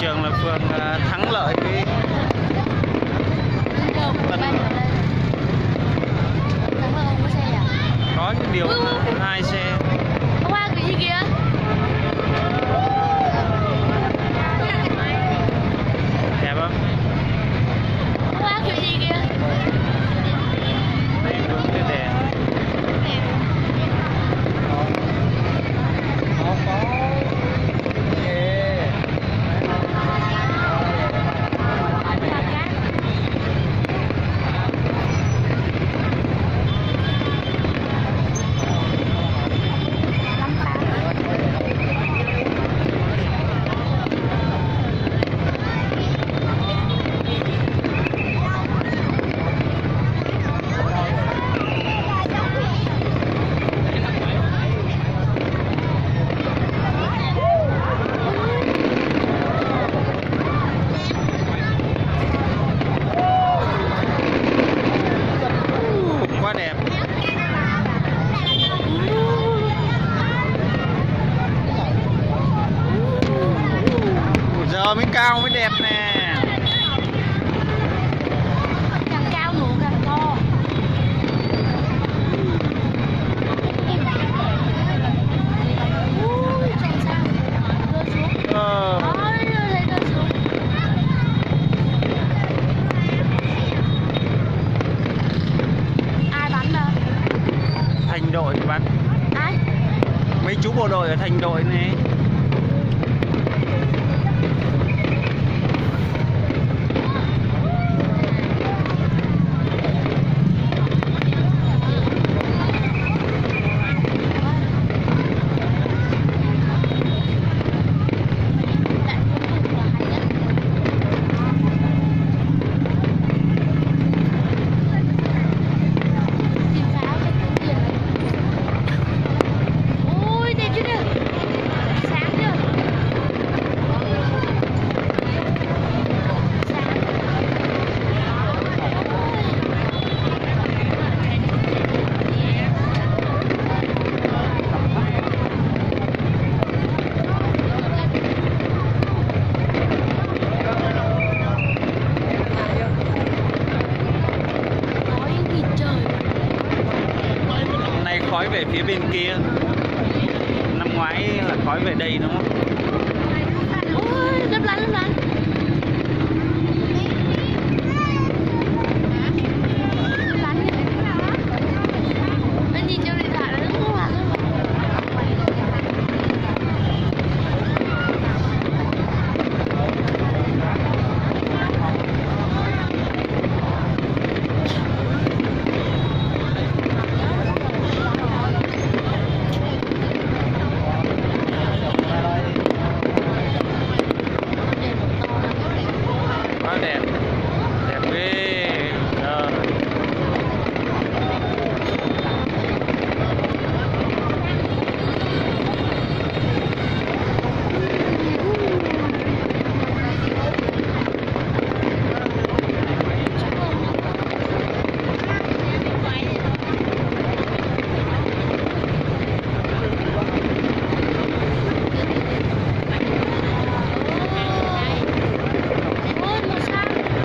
trường là phường Thắng Lợi với Tân Lợi. Có những điều 2 xe. Hôm qua cái gì kìa? Đẹp không? Hôm qua cái gì kìa? Đây đúng cái đèn. Quá đẹp. Giờ mới cao mới đẹp nè. Càng cao nữa càng to. Ui, chạy sao? Rơi xuống. Ôi, rơi xuống. Ai bắn đâu? Thành đội bắn. Ai? Mấy chú bộ đội ở thành đội này. Ôi, đẹp chưa kìa? Sáng chưa? Khói nghỉ trời. Hôm nay khói về phía bên kia. Năm ngoái là khói về đây đúng không? Ôi, lấp lánh lấp lánh. Lấp lánh kìa. Anh nhìn trên điện thoại nó cũng là Quá đẹp. Đẹp ghê. ôi, màu xanh.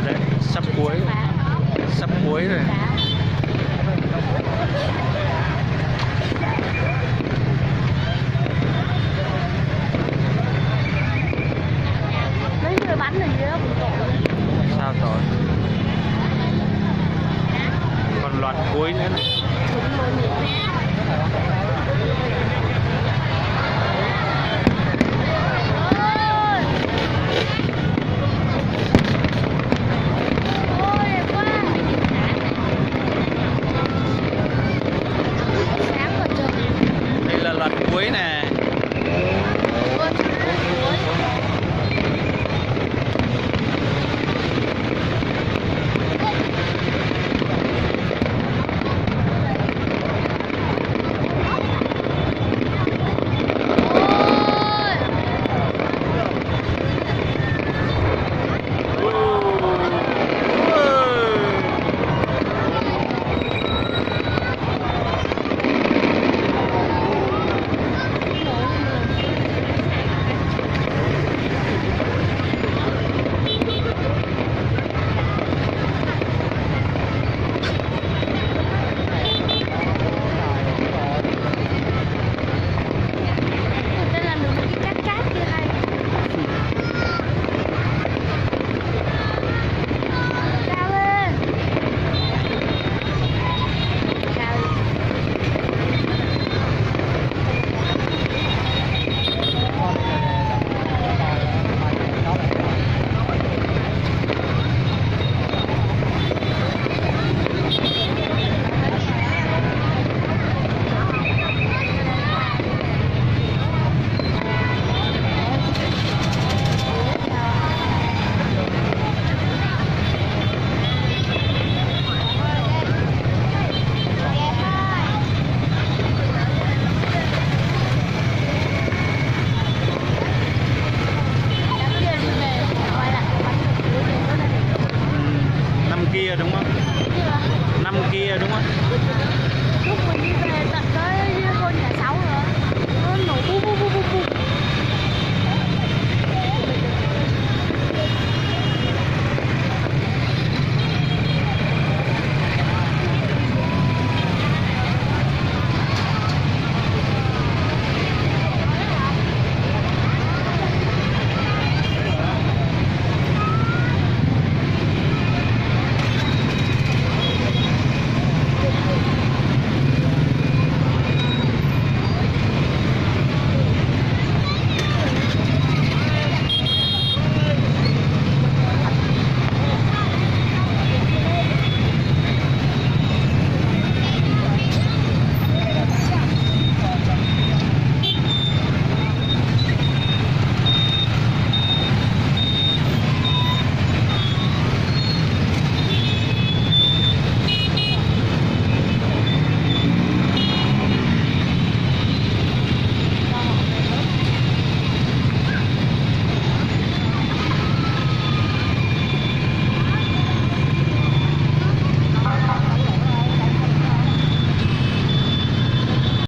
đấy, sắp cuối rồi. Sắp cuối rồi. Mấy người bánh này gì đó cũng tội. Sao tội? Còn loạt cuối nữa này.